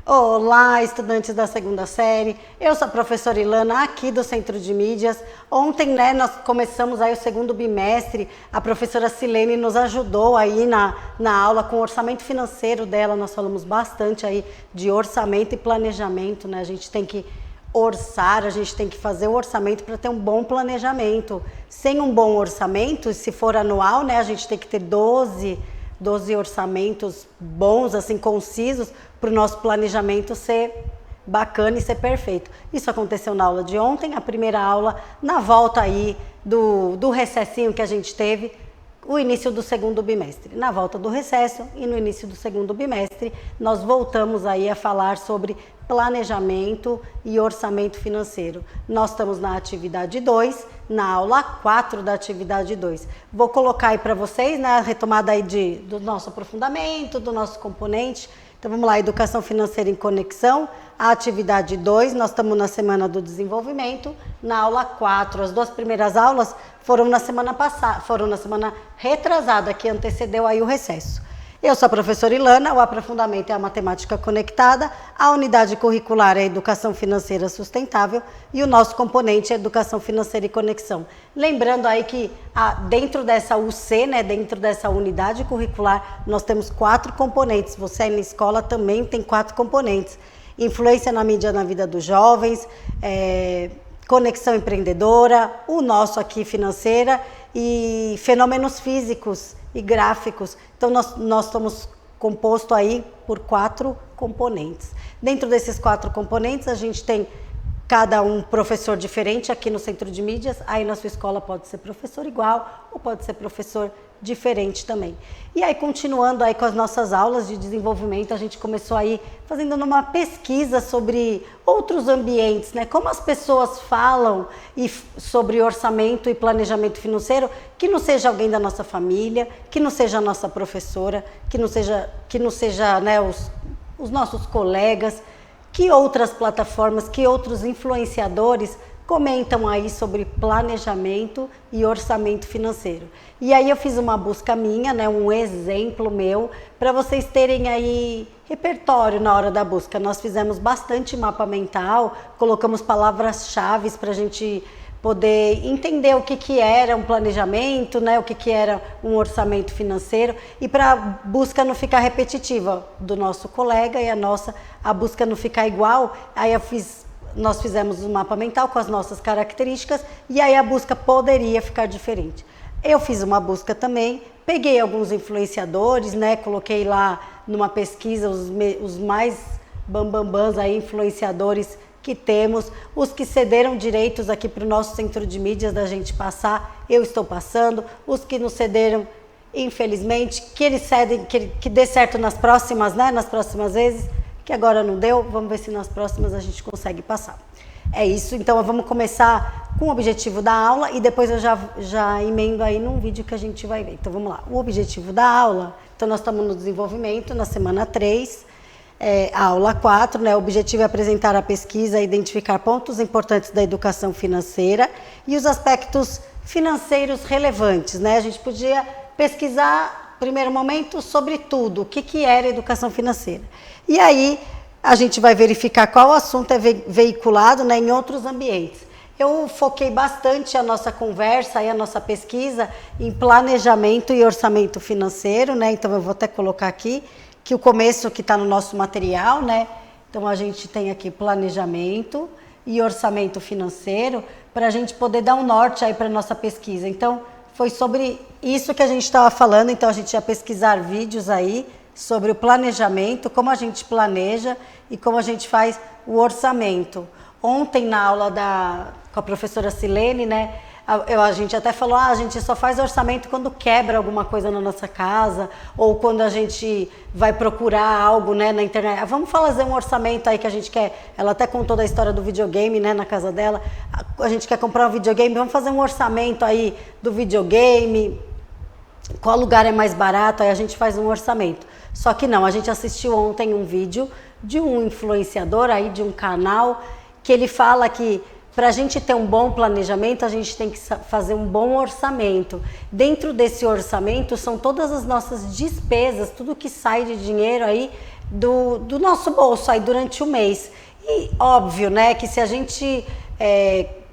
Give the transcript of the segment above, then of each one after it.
Olá, estudantes da segunda série. Eu sou a professora Ilana, aqui do Centro de Mídias. Ontem, nós começamos aí o segundo bimestre. A professora Silene nos ajudou aí na aula com o orçamento financeiro dela. Nós falamos bastante aí de orçamento e planejamento, né? A gente tem que orçar, a gente tem que fazer o orçamento para ter um bom planejamento. Sem um bom orçamento, se for anual, né, a gente tem que ter 12 orçamentos bons, assim, concisos, para o nosso planejamento ser bacana e ser perfeito. Isso aconteceu na aula de ontem, a primeira aula, na volta aí do recessinho que a gente teve, o início do segundo bimestre. Na volta do recesso e no início do segundo bimestre, nós voltamos aí a falar sobre planejamento e orçamento financeiro. Nós estamos na atividade 2, na aula 4 da atividade 2. Vou colocar aí para vocês, né, a retomada aí do nosso aprofundamento, do nosso componente. Então vamos lá, Educação Financeira em Conexão, a atividade 2, nós estamos na Semana do Desenvolvimento, na aula 4. As duas primeiras aulas foram na semana passada, foram na semana retrasada, que antecedeu aí o recesso. Eu sou a professora Ilana, o aprofundamento é a matemática conectada, a unidade curricular é a educação financeira sustentável e o nosso componente é educação financeira e conexão. Lembrando aí que dentro dessa UC, né, dentro dessa unidade curricular, nós temos 4 componentes. Você aí na escola também tem 4 componentes. Influência na mídia na vida dos jovens, conexão empreendedora, o nosso aqui financeira e fenômenos físicos e gráficos. Então nós estamos composto aí por 4 componentes. Dentro desses 4 componentes a gente tem cada um professor diferente aqui no Centro de Mídias. Aí na sua escola pode ser professor igual ou pode ser professor diferente também. E aí, continuando aí com as nossas aulas de desenvolvimento, a gente começou aí fazendo uma pesquisa sobre outros ambientes, né? Como as pessoas falam sobre orçamento e planejamento financeiro, que não seja alguém da nossa família, que não seja a nossa professora, que não seja, né, os nossos colegas, que outras plataformas, que outros influenciadores comentam aí sobre planejamento e orçamento financeiro. E aí eu fiz uma busca minha, né, um exemplo meu, para vocês terem aí repertório na hora da busca. Nós fizemos bastante mapa mental, colocamos palavras-chave para a gente poder entender o que era um planejamento, né, o que era um orçamento financeiro, e para a busca não ficar repetitiva do nosso colega e a busca não ficar igual. Aí nós fizemos um mapa mental com as nossas características e aí a busca poderia ficar diferente. Eu fiz uma busca também, peguei alguns influenciadores, né, coloquei lá numa pesquisa os mais bambambãs aí, influenciadores que temos, os que cederam direitos aqui para o nosso Centro de Mídias da gente passar, eu estou passando, os que não cederam, infelizmente, que eles cedem, que dê certo nas próximas, né, nas próximas vezes, que agora não deu, vamos ver se nas próximas a gente consegue passar. É isso, então vamos começar com o objetivo da aula e depois eu já emendo aí num vídeo que a gente vai ver. Então vamos lá, o objetivo da aula, então nós estamos no desenvolvimento, na semana 3, a aula 4, né? O objetivo é apresentar a pesquisa e identificar pontos importantes da educação financeira e os aspectos financeiros relevantes, né? A gente podia pesquisar, primeiro momento, sobre tudo, o que era educação financeira. E aí a gente vai verificar qual assunto é veiculado, né, em outros ambientes. Eu foquei bastante a nossa conversa e a nossa pesquisa em planejamento e orçamento financeiro, né? Então eu vou até colocar aqui que o começo que está no nosso material, né? Então a gente tem aqui planejamento e orçamento financeiro para a gente poder dar um norte aí para a nossa pesquisa. Então foi sobre isso que a gente estava falando, então a gente ia pesquisar vídeos aí sobre o planejamento, como a gente planeja e como a gente faz o orçamento. Ontem na aula com a professora Silene, né, a gente até falou, a gente só faz orçamento quando quebra alguma coisa na nossa casa ou quando a gente vai procurar algo, né, na internet. Vamos fazer um orçamento aí que a gente quer. Ela até contou da história do videogame, né, na casa dela. A gente quer comprar um videogame, vamos fazer um orçamento aí do videogame. Qual lugar é mais barato? Aí a gente faz um orçamento. Só que não, a gente assistiu ontem um vídeo de um influenciador aí, de um canal, que ele fala que para a gente ter um bom planejamento, a gente tem que fazer um bom orçamento. Dentro desse orçamento são todas as nossas despesas, tudo que sai de dinheiro aí do nosso bolso aí durante o mês. E óbvio, né, que se a gente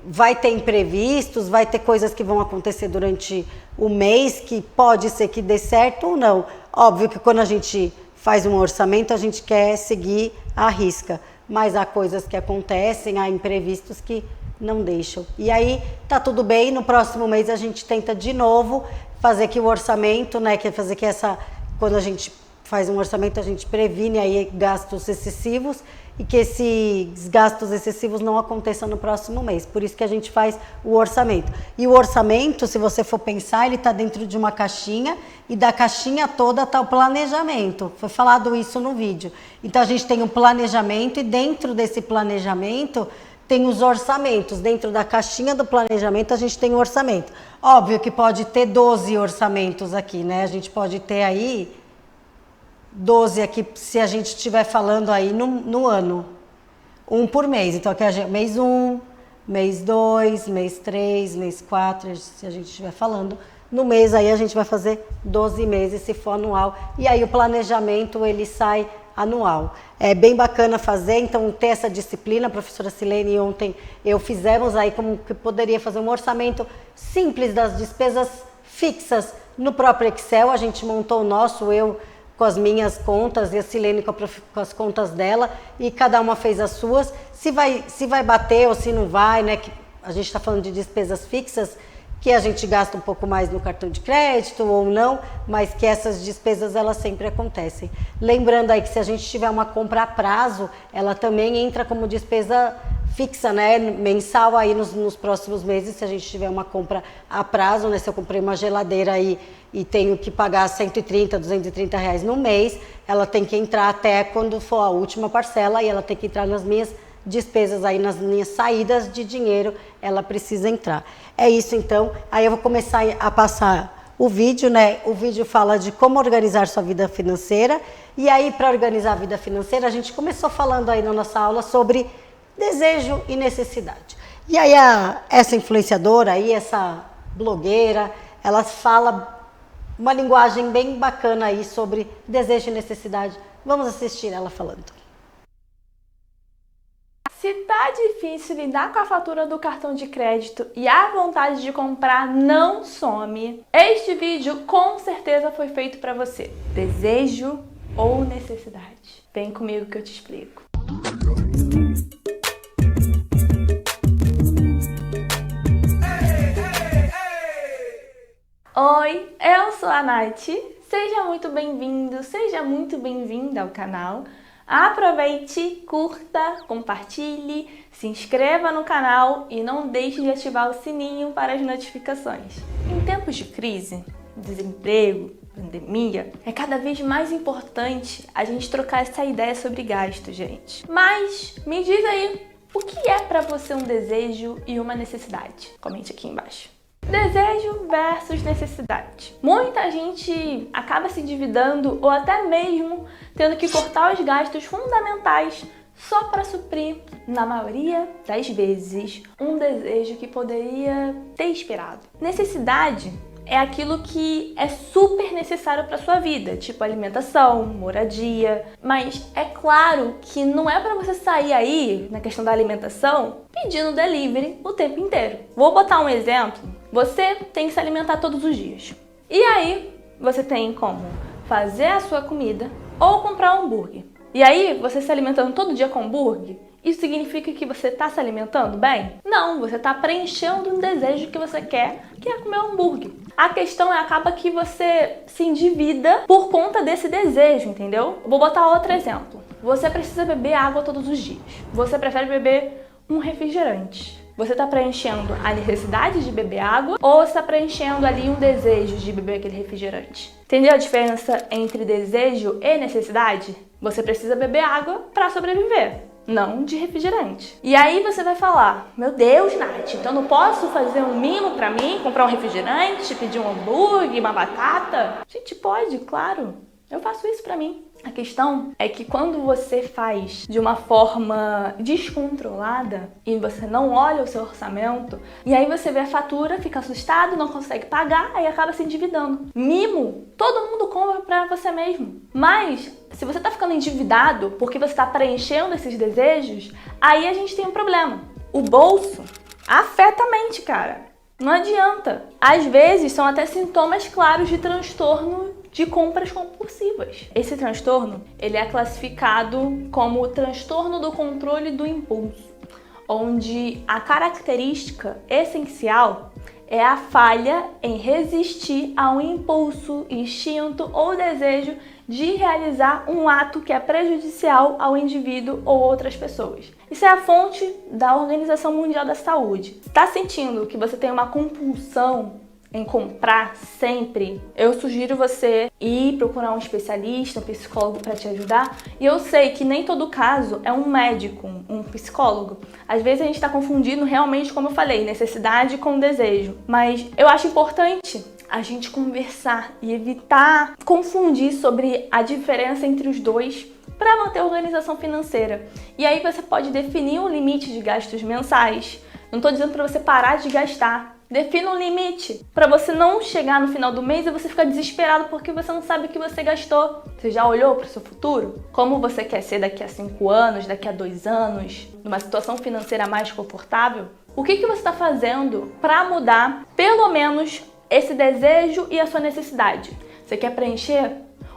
vai ter imprevistos, vai ter coisas que vão acontecer durante o mês, que pode ser que dê certo ou não. Óbvio que quando a gente faz um orçamento, a gente quer seguir à risca, mas há coisas que acontecem, há imprevistos que não deixam. E aí tá tudo bem, no próximo mês a gente tenta de novo fazer que o orçamento, né, que é fazer que quando a gente faz um orçamento, a gente previne aí gastos excessivos e que esses gastos excessivos não aconteçam no próximo mês. Por isso que a gente faz o orçamento. E o orçamento, se você for pensar, ele está dentro de uma caixinha e da caixinha toda está o planejamento. Foi falado isso no vídeo. Então a gente tem um planejamento e dentro desse planejamento tem os orçamentos. Dentro da caixinha do planejamento a gente tem o orçamento. Óbvio que pode ter 12 orçamentos aqui, né? A gente pode ter aí 12 aqui, se a gente estiver falando aí no ano, um por mês. Então, aqui mês 1, mês 2, mês 3, mês 4, se a gente estiver falando. No mês aí a gente vai fazer 12 meses, se for anual. E aí o planejamento, ele sai anual. É bem bacana fazer, então ter essa disciplina. A professora Silene ontem fizemos aí como que poderia fazer um orçamento simples das despesas fixas no próprio Excel. A gente montou o nosso, com as minhas contas e a Silene com as contas dela, e cada uma fez as suas. Se vai bater ou se não vai, né? Que a gente está falando de despesas fixas, que a gente gasta um pouco mais no cartão de crédito ou não, mas que essas despesas elas sempre acontecem. Lembrando aí que se a gente tiver uma compra a prazo, ela também entra como despesa fixa, né, mensal aí nos próximos meses. Se a gente tiver uma compra a prazo, né, se eu comprei uma geladeira aí e tenho que pagar 130, 230 reais no mês, ela tem que entrar até quando for a última parcela, e ela tem que entrar nas minhas despesas aí, nas minhas saídas de dinheiro, ela precisa entrar. É isso então. Aí eu vou começar a passar o vídeo, né? O vídeo fala de como organizar sua vida financeira. E aí, para organizar a vida financeira, a gente começou falando aí na nossa aula sobre desejo e necessidade. E aí essa influenciadora aí, essa blogueira, ela fala uma linguagem bem bacana aí sobre desejo e necessidade. Vamos assistir ela falando. Se tá difícil lidar com a fatura do cartão de crédito e a vontade de comprar não some, este vídeo com certeza foi feito para você. Desejo ou necessidade? Vem comigo que eu te explico. Oi, eu sou a Nath. Seja muito bem-vindo, seja muito bem-vinda ao canal. Aproveite, curta, compartilhe, se inscreva no canal e não deixe de ativar o sininho para as notificações. Em tempos de crise, desemprego, pandemia, é cada vez mais importante a gente trocar essa ideia sobre gasto, gente. Mas me diz aí, o que é para você um desejo e uma necessidade? Comente aqui embaixo. Desejo versus necessidade. Muita gente acaba se endividando ou até mesmo tendo que cortar os gastos fundamentais só para suprir, na maioria das vezes, um desejo que poderia ter esperado. Necessidade é aquilo que é super necessário para sua vida, tipo alimentação, moradia. Mas é claro que não é para você sair aí, na questão da alimentação, pedindo delivery o tempo inteiro. Vou botar um exemplo. Você tem que se alimentar todos os dias. E aí, você tem como fazer a sua comida ou comprar um hambúrguer. E aí, você se alimentando todo dia com hambúrguer, isso significa que você está se alimentando bem? Não, você está preenchendo um desejo que você quer, que é comer um hambúrguer. A questão é, acaba que você se endivida por conta desse desejo, entendeu? Vou botar outro exemplo. Você precisa beber água todos os dias. Você prefere beber um refrigerante. Você está preenchendo a necessidade de beber água ou está preenchendo ali um desejo de beber aquele refrigerante? Entendeu a diferença entre desejo e necessidade? Você precisa beber água para sobreviver, não de refrigerante. E aí você vai falar, meu Deus, Nath, então não posso fazer um mimo para mim, comprar um refrigerante, pedir um hambúrguer, uma batata? Gente, pode, claro. Eu faço isso pra mim. A questão é que quando você faz de uma forma descontrolada e você não olha o seu orçamento, e aí você vê a fatura, fica assustado, não consegue pagar, aí acaba se endividando. Mimo, todo mundo compra pra você mesmo. Mas, se você tá ficando endividado porque você tá preenchendo esses desejos, aí a gente tem um problema. O bolso afeta a mente, cara. Não adianta. Às vezes são até sintomas claros de transtorno de compras compulsivas. Esse transtorno, ele é classificado como o transtorno do controle do impulso, onde a característica essencial é a falha em resistir a um impulso, instinto ou desejo de realizar um ato que é prejudicial ao indivíduo ou outras pessoas. Isso é a fonte da Organização Mundial da Saúde. Está sentindo que você tem uma compulsão em comprar sempre? Eu sugiro você ir procurar um especialista, um psicólogo para te ajudar. E eu sei que nem todo caso é um médico, um psicólogo. Às vezes a gente está confundindo realmente, como eu falei, necessidade com desejo. Mas eu acho importante a gente conversar e evitar confundir sobre a diferença entre os dois para manter a organização financeira. E aí você pode definir um limite de gastos mensais. Não estou dizendo para você parar de gastar. Defina um limite para você não chegar no final do mês e você ficar desesperado porque você não sabe o que você gastou. Você já olhou para o seu futuro? Como você quer ser daqui a 5 anos, daqui a 2 anos, numa situação financeira mais confortável? O que você está fazendo para mudar pelo menos esse desejo e a sua necessidade? Você quer preencher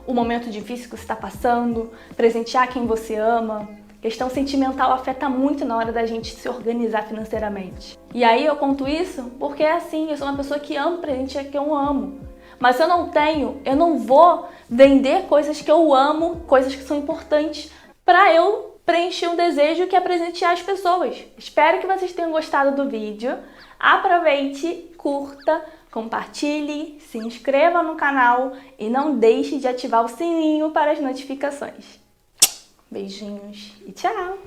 o momento difícil que você está passando, presentear quem você ama? Questão sentimental afeta muito na hora da gente se organizar financeiramente. E aí eu conto isso porque é assim, eu sou uma pessoa que ama presente que eu amo. Mas se eu não tenho, eu não vou vender coisas que eu amo, coisas que são importantes, para eu preencher um desejo que é presentear as pessoas. Espero que vocês tenham gostado do vídeo. Aproveite, curta, compartilhe, se inscreva no canal e não deixe de ativar o sininho para as notificações. Beijinhos e tchau!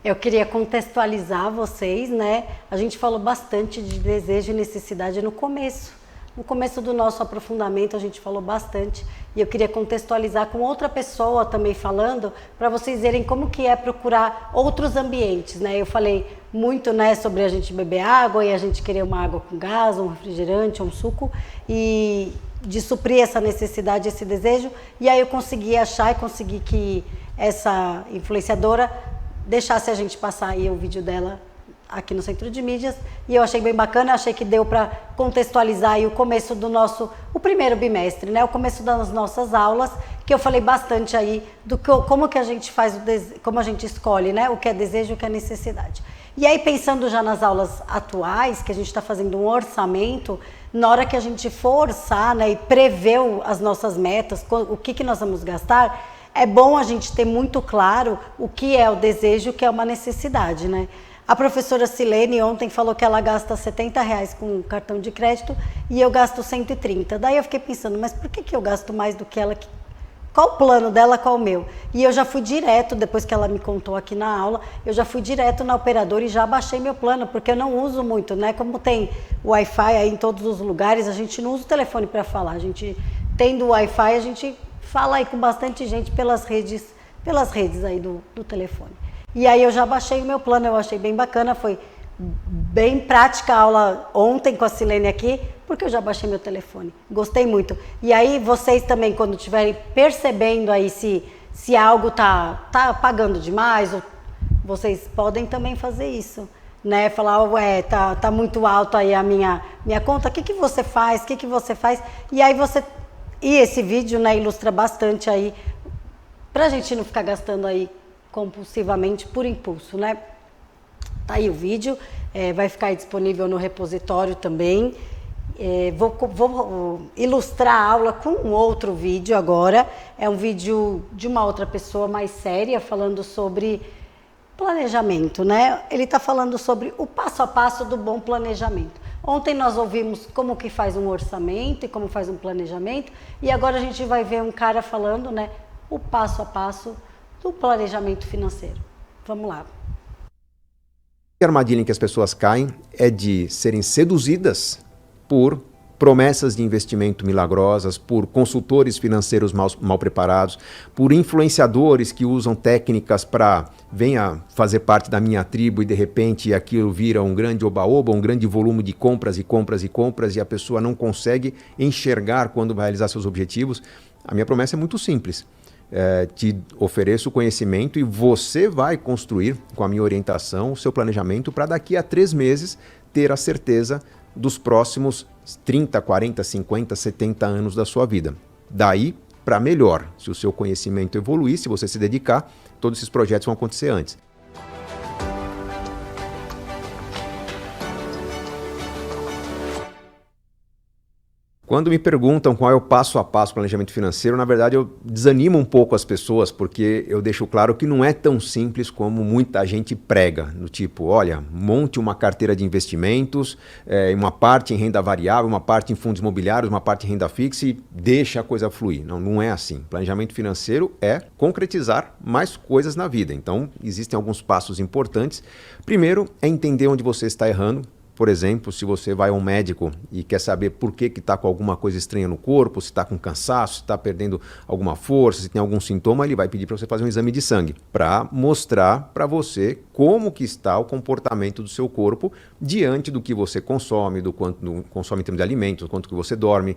Eu queria contextualizar vocês, né? A gente falou bastante de desejo e necessidade no começo. No começo do nosso aprofundamento a gente falou bastante e eu queria contextualizar com outra pessoa também falando para vocês verem como que é procurar outros ambientes, né? Eu falei muito, né, sobre a gente beber água e a gente querer uma água com gás, um refrigerante, um suco e de suprir essa necessidade, esse desejo, e aí eu consegui achar e consegui que essa influenciadora deixasse a gente passar aí o vídeo dela aqui no Centro de Mídias, e eu achei bem bacana, achei que deu para contextualizar aí o começo do o primeiro bimestre, né, o começo das nossas aulas, que eu falei bastante aí do como que a gente faz, como a gente escolhe, né, o que é desejo e o que é necessidade. E aí, pensando já nas aulas atuais, que a gente está fazendo um orçamento, na hora que a gente for orçar, né, e prever as nossas metas, o que nós vamos gastar, é bom a gente ter muito claro o que é o desejo, o que é uma necessidade, né? A professora Silene ontem falou que ela gasta R$70 com cartão de crédito e eu gasto 130. Daí eu fiquei pensando, mas por que eu gasto mais do que ela? Qual o plano dela, qual o meu? E eu já fui direto, depois que ela me contou aqui na aula, eu já fui direto na operadora e já baixei meu plano, porque eu não uso muito, né? Como tem Wi-Fi aí em todos os lugares, a gente não usa o telefone para falar. A gente, tendo Wi-Fi, a gente fala aí com bastante gente pelas redes aí do telefone. E aí eu já baixei o meu plano, eu achei bem bacana, foi bem prática a aula ontem com a Silene aqui, porque eu já baixei meu telefone. Gostei muito. E aí vocês também, quando estiverem percebendo aí se algo tá pagando demais, vocês podem também fazer isso, né? Falar, ué, tá muito alto aí a minha conta, o que você faz? O que você faz? E aí e esse vídeo, né, ilustra bastante aí, pra gente não ficar gastando aí compulsivamente por impulso, né? Tá aí o vídeo, vai ficar disponível no repositório também. Vou ilustrar a aula com um outro vídeo agora. É um vídeo de uma outra pessoa mais séria, falando sobre planejamento, né? Ele está falando sobre o passo a passo do bom planejamento. Ontem nós ouvimos como que faz um orçamento e como faz um planejamento, e agora a gente vai ver um cara falando, né, o passo a passo do planejamento financeiro. Vamos lá. A armadilha em que as pessoas caem é de serem seduzidas por promessas de investimento milagrosas, por consultores financeiros mal preparados, por influenciadores que usam técnicas para venha fazer parte da minha tribo e de repente aquilo vira um grande oba-oba, um grande volume de compras e compras e compras e a pessoa não consegue enxergar quando vai realizar seus objetivos. A minha promessa é muito simples. Te ofereço conhecimento e você vai construir, com a minha orientação, o seu planejamento para daqui a 3 meses ter a certeza dos próximos 30, 40, 50, 70 anos da sua vida. Daí para melhor. Se o seu conhecimento evoluir, se você se dedicar, todos esses projetos vão acontecer antes. Quando me perguntam qual é o passo a passo do planejamento financeiro, na verdade eu desanimo um pouco as pessoas, porque eu deixo claro que não é tão simples como muita gente prega. No tipo, olha, monte uma carteira de investimentos, uma parte em renda variável, uma parte em fundos imobiliários, uma parte em renda fixa e deixa a coisa fluir. Não, não é assim. Planejamento financeiro é concretizar mais coisas na vida. Então, existem alguns passos importantes. Primeiro é entender onde você está errando. Por exemplo, se você vai a um médico e quer saber por que está com alguma coisa estranha no corpo, se está com cansaço, se está perdendo alguma força, se tem algum sintoma, ele vai pedir para você fazer um exame de sangue para mostrar para você como que está o comportamento do seu corpo diante do que você consome, do quanto consome em termos de alimentos, do quanto que você dorme,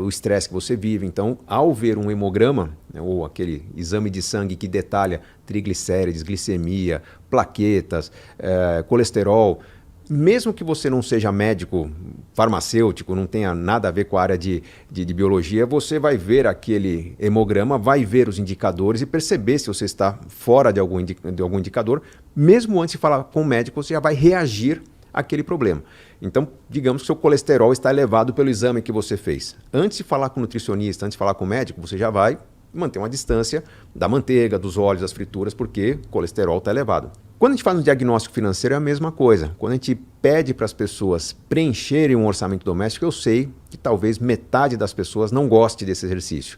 o estresse que você vive. Então, ao ver um hemograma, ou aquele exame de sangue que detalha triglicérides, glicemia, plaquetas, colesterol, mesmo que você não seja médico, farmacêutico, não tenha nada a ver com a área de biologia, você vai ver aquele hemograma, vai ver os indicadores e perceber se você está fora de algum indicador. Mesmo antes de falar com o médico, você já vai reagir àquele problema. Então, digamos que seu colesterol está elevado pelo exame que você fez. Antes de falar com o nutricionista, antes de falar com o médico, você já vai manter uma distância da manteiga, dos óleos, das frituras, porque o colesterol está elevado. Quando a gente faz um diagnóstico financeiro é a mesma coisa. Quando a gente pede para as pessoas preencherem um orçamento doméstico, eu sei que talvez metade das pessoas não goste desse exercício.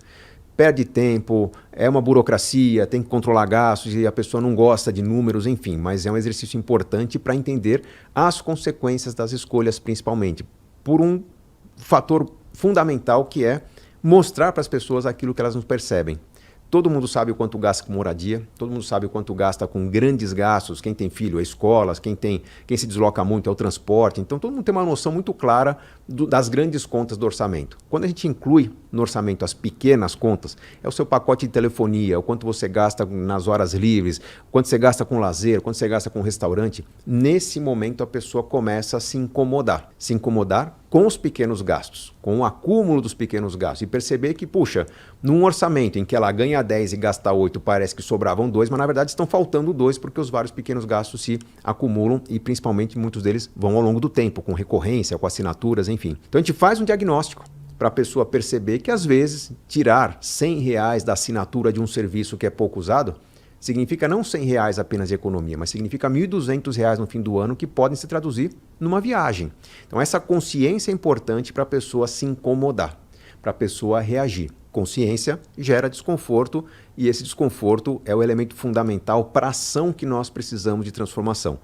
Perde tempo, é uma burocracia, tem que controlar gastos e a pessoa não gosta de números, enfim. Mas é um exercício importante para entender as consequências das escolhas, principalmente por um fator fundamental que é mostrar para as pessoas aquilo que elas não percebem. Todo mundo sabe o quanto gasta com moradia, todo mundo sabe o quanto gasta com grandes gastos, quem tem filho é escolas, quem se desloca muito é o transporte. Então todo mundo tem uma noção muito clara das grandes contas do orçamento. Quando a gente inclui no orçamento as pequenas contas, é o seu pacote de telefonia, o quanto você gasta nas horas livres, o quanto você gasta com lazer, o quanto você gasta com restaurante. Nesse momento a pessoa começa a se incomodar com os pequenos gastos, com o acúmulo dos pequenos gastos e perceber que, puxa, num orçamento em que ela ganha 10 e gasta 8, parece que sobravam 2, mas na verdade estão faltando 2 porque os vários pequenos gastos se acumulam e principalmente muitos deles vão ao longo do tempo, com recorrência, com assinaturas, enfim. Então a gente faz um diagnóstico para a pessoa perceber que às vezes tirar R$100 da assinatura de um serviço que é pouco usado significa não R$100 apenas de economia, mas significa R$1.200 no fim do ano que podem se traduzir numa viagem. Então essa consciência é importante para a pessoa se incomodar, para a pessoa reagir. Consciência gera desconforto e esse desconforto é o elemento fundamental para a ação que nós precisamos de transformação.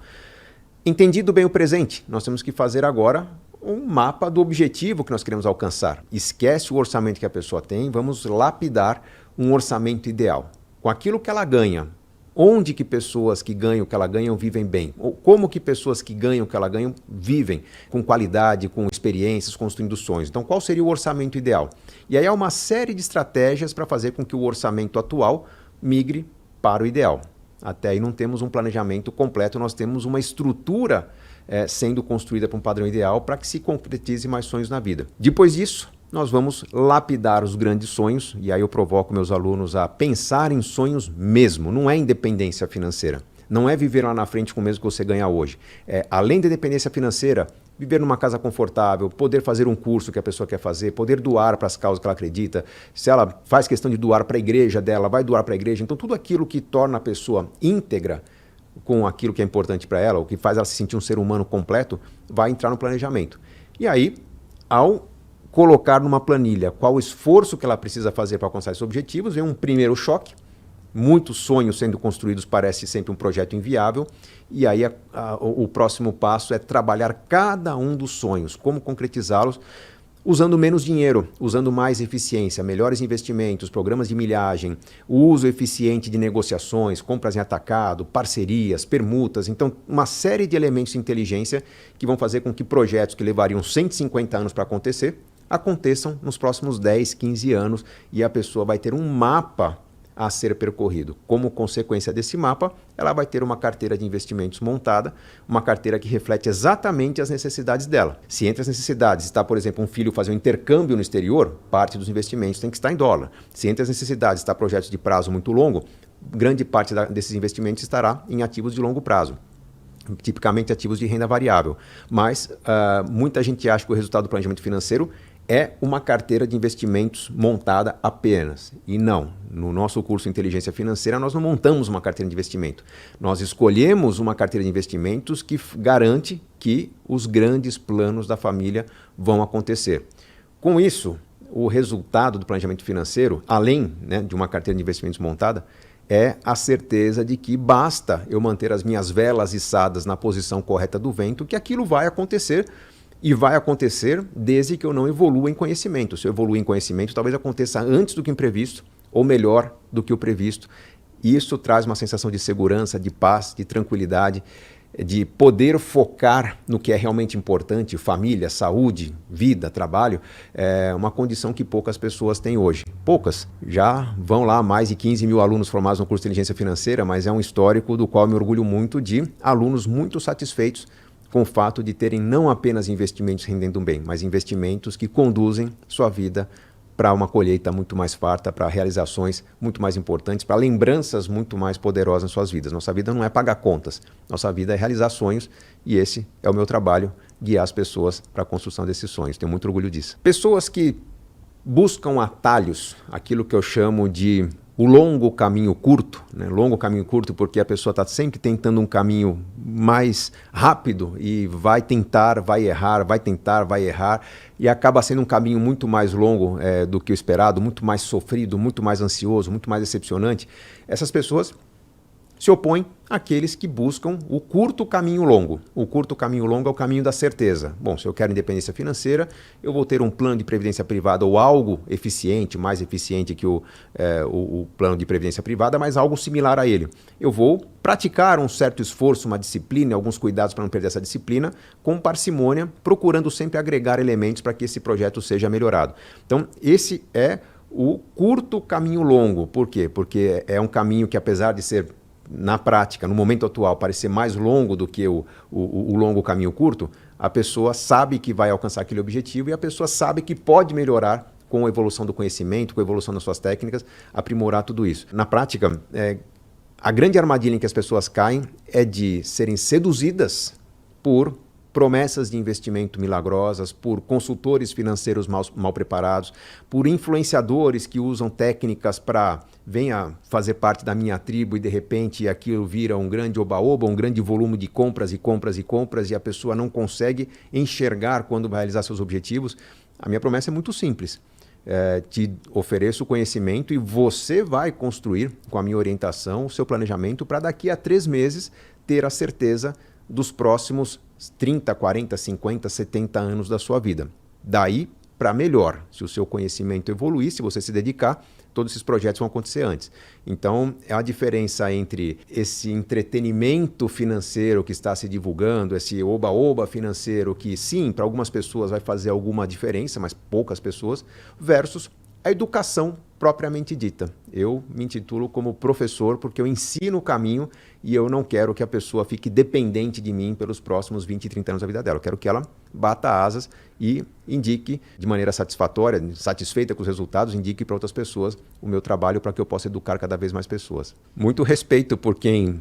Entendido bem o presente, nós temos que fazer agora um mapa do objetivo que nós queremos alcançar. Esquece o orçamento que a pessoa tem, vamos lapidar um orçamento ideal. Com aquilo que ela ganha, onde que pessoas que ganham o que ela ganham vivem bem? Ou como que pessoas que ganham o que ela ganham vivem com qualidade, com experiências, construindo sonhos? Então, qual seria o orçamento ideal? E aí há uma série de estratégias para fazer com que o orçamento atual migre para o ideal. Até aí não temos um planejamento completo, nós temos uma estrutura sendo construída para um padrão ideal para que se concretize mais sonhos na vida. Depois disso, nós vamos lapidar os grandes sonhos, e aí eu provoco meus alunos a pensar em sonhos mesmo, não é independência financeira, não é viver lá na frente com o mesmo que você ganha hoje. Além da independência financeira, viver numa casa confortável, poder fazer um curso que a pessoa quer fazer, poder doar para as causas que ela acredita, se ela faz questão de doar para a igreja dela, vai doar para a igreja, então tudo aquilo que torna a pessoa íntegra com aquilo que é importante para ela, o que faz ela se sentir um ser humano completo, vai entrar no planejamento. E aí, ao colocar numa planilha qual o esforço que ela precisa fazer para alcançar esses objetivos, vem um primeiro choque, muitos sonhos sendo construídos parece sempre um projeto inviável, e aí o próximo passo é trabalhar cada um dos sonhos, como concretizá-los. usando menos dinheiro, usando mais eficiência, melhores investimentos, programas de milhagem, o uso eficiente de negociações, compras em atacado, parcerias, permutas. Então, uma série de elementos de inteligência que vão fazer com que projetos que levariam 150 anos para acontecer, aconteçam nos próximos 10, 15 anos e a pessoa vai ter um mapa a ser percorrido. Como consequência desse mapa, ela vai ter uma carteira de investimentos montada, uma carteira que reflete exatamente as necessidades dela. Se entre as necessidades está, por exemplo, um filho fazer um intercâmbio no exterior, parte dos investimentos tem que estar em dólar. Se entre as necessidades está projetos de prazo muito longo, grande parte desses investimentos estará em ativos de longo prazo. Tipicamente ativos de renda variável. Mas muita gente acha que o resultado do planejamento financeiro é uma carteira de investimentos montada apenas. E não. No nosso curso Inteligência Financeira, nós não montamos uma carteira de investimento. Nós escolhemos uma carteira de investimentos que garante que os grandes planos da família vão acontecer. Com isso, o resultado do planejamento financeiro, além, né, de uma carteira de investimentos montada, é a certeza de que basta eu manter as minhas velas içadas na posição correta do vento, que aquilo vai acontecer. E vai acontecer desde que eu não evolua em conhecimento. Se eu evoluir em conhecimento, talvez aconteça antes do que imprevisto ou melhor do que o previsto. E isso traz uma sensação de segurança, de paz, de tranquilidade, de poder focar no que é realmente importante, família, saúde, vida, trabalho, é uma condição que poucas pessoas têm hoje. Poucas. Já vão lá mais de 15 mil alunos formados no curso de Inteligência Financeira, mas é um histórico do qual me orgulho muito de alunos muito satisfeitos com o fato de terem não apenas investimentos rendendo bem, mas investimentos que conduzem sua vida para uma colheita muito mais farta, para realizações muito mais importantes, para lembranças muito mais poderosas em suas vidas. Nossa vida não é pagar contas, nossa vida é realizar sonhos e esse é o meu trabalho, guiar as pessoas para a construção desses sonhos. Tenho muito orgulho disso. Pessoas que buscam atalhos, aquilo que eu chamo de o longo caminho curto, né? Longo caminho curto porque a pessoa está sempre tentando um caminho mais rápido e vai tentar, vai errar, vai tentar, vai errar e acaba sendo um caminho muito mais longo do que o esperado, muito mais sofrido, muito mais ansioso, muito mais decepcionante. Essas pessoas se opõem àqueles que buscam o curto caminho longo. O curto caminho longo é o caminho da certeza. Bom, se eu quero independência financeira, eu vou ter um plano de previdência privada ou algo eficiente, mais eficiente que o plano de previdência privada, mas algo similar a ele. Eu vou praticar um certo esforço, uma disciplina, alguns cuidados para não perder essa disciplina, com parcimônia, procurando sempre agregar elementos para que esse projeto seja melhorado. Então, esse é o curto caminho longo. Por quê? Porque é um caminho que, apesar de ser na prática, no momento atual, parecer mais longo do que o longo caminho curto, a pessoa sabe que vai alcançar aquele objetivo e a pessoa sabe que pode melhorar com a evolução do conhecimento, com a evolução das suas técnicas, aprimorar tudo isso. Na prática, a grande armadilha em que as pessoas caem é de serem seduzidas por promessas de investimento milagrosas, por consultores financeiros mal preparados, por influenciadores que usam técnicas para venha fazer parte da minha tribo e de repente aquilo vira um grande oba-oba, um grande volume de compras e compras e compras e a pessoa não consegue enxergar quando vai realizar seus objetivos. A minha promessa é muito simples. Te ofereço conhecimento e você vai construir, com a minha orientação, o seu planejamento para daqui a 3 meses ter a certeza dos próximos 30, 40, 50, 70 anos da sua vida. Daí para melhor. Se o seu conhecimento evoluir, se você se dedicar, todos esses projetos vão acontecer antes. Então, é a diferença entre esse entretenimento financeiro que está se divulgando, esse oba-oba financeiro que, sim, para algumas pessoas vai fazer alguma diferença, mas poucas pessoas, versus a educação propriamente dita. Eu me intitulo como professor porque eu ensino o caminho e eu não quero que a pessoa fique dependente de mim pelos próximos 20, 30 anos da vida dela. Eu quero que ela bata asas e indique de maneira satisfatória, satisfeita com os resultados, indique para outras pessoas o meu trabalho para que eu possa educar cada vez mais pessoas. Muito respeito por quem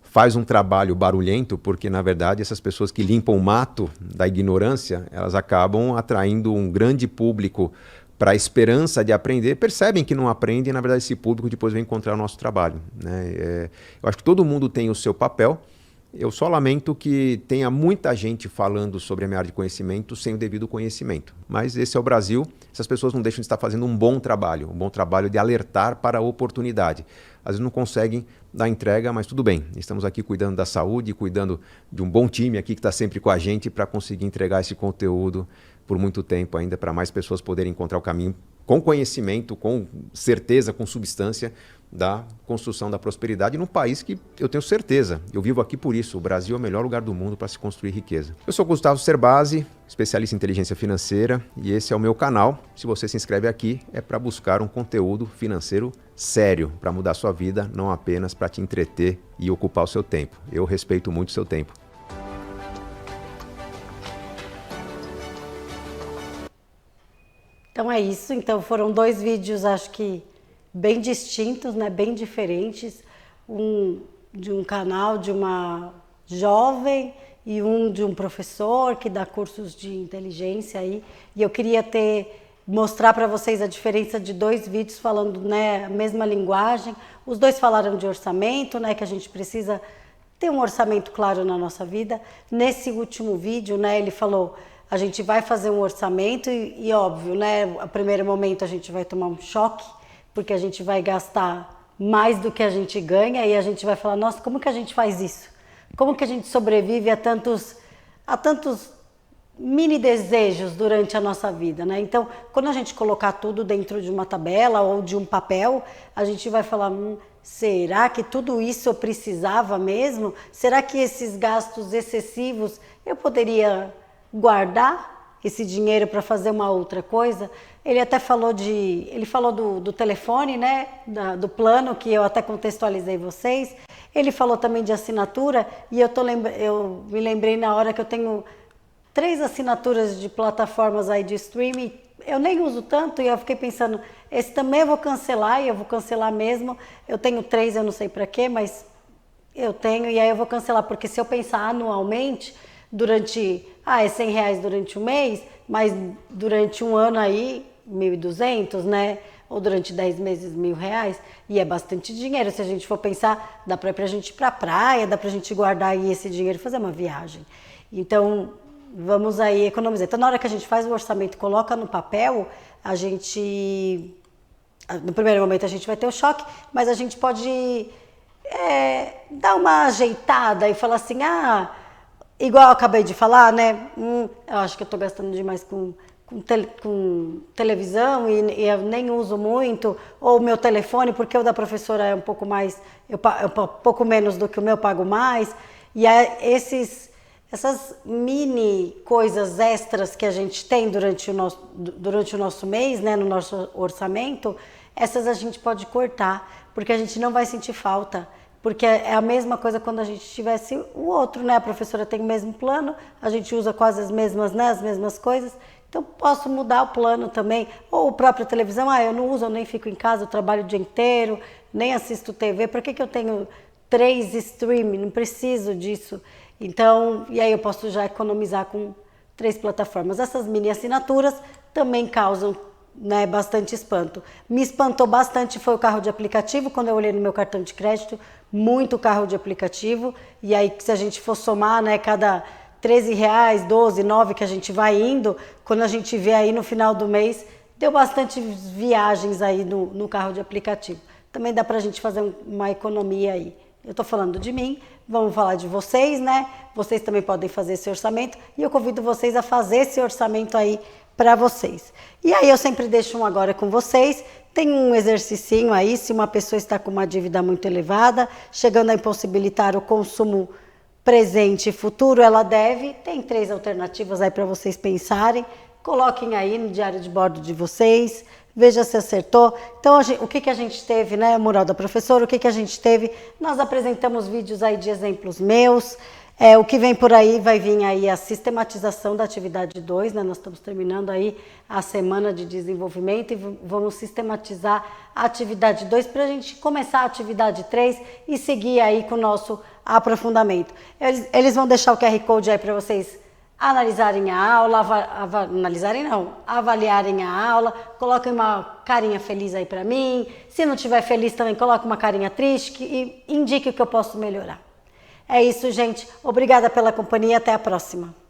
faz um trabalho barulhento, porque, na verdade, essas pessoas que limpam o mato da ignorância, elas acabam atraindo um grande público para a esperança de aprender, percebem que não aprendem e, na verdade, esse público depois vem encontrar o nosso trabalho, né? Eu acho que todo mundo tem o seu papel Eu só lamento que tenha muita gente falando sobre a minha área de conhecimento sem o devido conhecimento. Mas esse é o Brasil, essas pessoas não deixam de estar fazendo um bom trabalho de alertar para a oportunidade. Às vezes não conseguem dar entrega, mas tudo bem. Estamos aqui cuidando da saúde, cuidando de um bom time aqui que está sempre com a gente para conseguir entregar esse conteúdo por muito tempo ainda, para mais pessoas poderem encontrar o caminho com conhecimento, com certeza, com substância, da construção da prosperidade num país que eu tenho certeza, eu vivo aqui por isso, o Brasil é o melhor lugar do mundo para se construir riqueza. Eu sou Gustavo Cerbasi, especialista em inteligência financeira, e esse é o meu canal. Se você se inscreve aqui, é para buscar um conteúdo financeiro sério, para mudar a sua vida, não apenas para te entreter e ocupar o seu tempo. Eu respeito muito o seu tempo. Então é isso, então foram 2 vídeos, acho que bem distintos, né? Bem diferentes, um de um canal de uma jovem e um de um professor que dá cursos de inteligência aí, e eu queria mostrar para vocês a diferença de 2 vídeos falando, né, a mesma linguagem. Os 2 falaram de orçamento, né, que a gente precisa ter um orçamento claro na nossa vida. Nesse último vídeo, né, ele falou, a gente vai fazer um orçamento e óbvio, né, a primeiro momento a gente vai tomar um choque, porque a gente vai gastar mais do que a gente ganha e a gente vai falar, nossa, como que a gente faz isso? Como que a gente sobrevive a tantos mini desejos durante a nossa vida, né? Então, quando a gente colocar tudo dentro de uma tabela ou de um papel, a gente vai falar, será que tudo isso eu precisava mesmo? Será que esses gastos excessivos eu poderia guardar esse dinheiro para fazer uma outra coisa? Ele até falou do telefone, né, do plano, que eu até contextualizei vocês. Ele falou também de assinatura, e eu me lembrei na hora que eu tenho 3 assinaturas de plataformas aí de streaming, eu nem uso tanto, e eu fiquei pensando, esse também eu vou cancelar, e eu vou cancelar mesmo. Eu tenho 3, eu não sei para quê, mas eu tenho, e aí eu vou cancelar, porque se eu pensar anualmente, é R$100 durante um mês, mas durante um ano aí, 1.200, né? Ou durante 10 meses, R$1.000, e é bastante dinheiro. Se a gente for pensar, dá pra gente ir pra praia, dá pra gente guardar aí esse dinheiro e fazer uma viagem. Então, vamos aí economizar. Então, na hora que a gente faz o orçamento, coloca no papel, no primeiro momento a gente vai ter o choque, mas a gente pode dar uma ajeitada e falar assim, igual eu acabei de falar, né? Eu acho que eu tô gastando demais com televisão e eu nem uso muito, ou meu telefone, porque o da professora é um pouco mais, um pouco menos do que o meu, pago mais, e essas mini coisas extras que a gente tem durante o nosso mês, né, no nosso orçamento, essas a gente pode cortar, porque a gente não vai sentir falta. Porque é a mesma coisa quando a gente tivesse o outro, né? A professora tem o mesmo plano, a gente usa quase as mesmas coisas. Então, posso mudar o plano também. Ou a própria televisão, eu não uso, eu nem fico em casa, eu trabalho o dia inteiro, nem assisto TV. Por que eu tenho 3 streaming? Não preciso disso. Então, e aí eu posso já economizar com 3 plataformas. Essas mini assinaturas também causam, né, bastante espanto. Me espantou bastante foi o carro de aplicativo, quando eu olhei no meu cartão de crédito, muito carro de aplicativo, e aí se a gente for somar, né, cada R$13, 12, 9 que a gente vai indo, quando a gente vê aí no final do mês, deu bastante viagens aí no carro de aplicativo. Também dá pra gente fazer uma economia aí. Eu tô falando de mim, vamos falar de vocês, né? Vocês também podem fazer esse orçamento, e eu convido vocês a fazer esse orçamento aí para vocês. E aí eu sempre deixo um agora com vocês. Tem um exercicinho aí, se uma pessoa está com uma dívida muito elevada, chegando a impossibilitar o consumo presente e futuro, ela deve. Tem 3 alternativas aí para vocês pensarem. Coloquem aí no diário de bordo de vocês, veja se acertou. Então, o que a gente teve, né? Moral da professora, o que a gente teve? Nós apresentamos vídeos aí de exemplos meus. O que vem por aí, vai vir aí a sistematização da atividade 2, né? Nós estamos terminando aí a semana de desenvolvimento e vamos sistematizar a atividade 2 para a gente começar a atividade 3 e seguir aí com o nosso aprofundamento. Eles vão deixar o QR Code aí para vocês analisarem a aula, avaliarem a aula, coloquem uma carinha feliz aí para mim. Se não estiver feliz também, coloque uma carinha triste e indique o que eu posso melhorar. É isso, gente. Obrigada pela companhia. Até a próxima.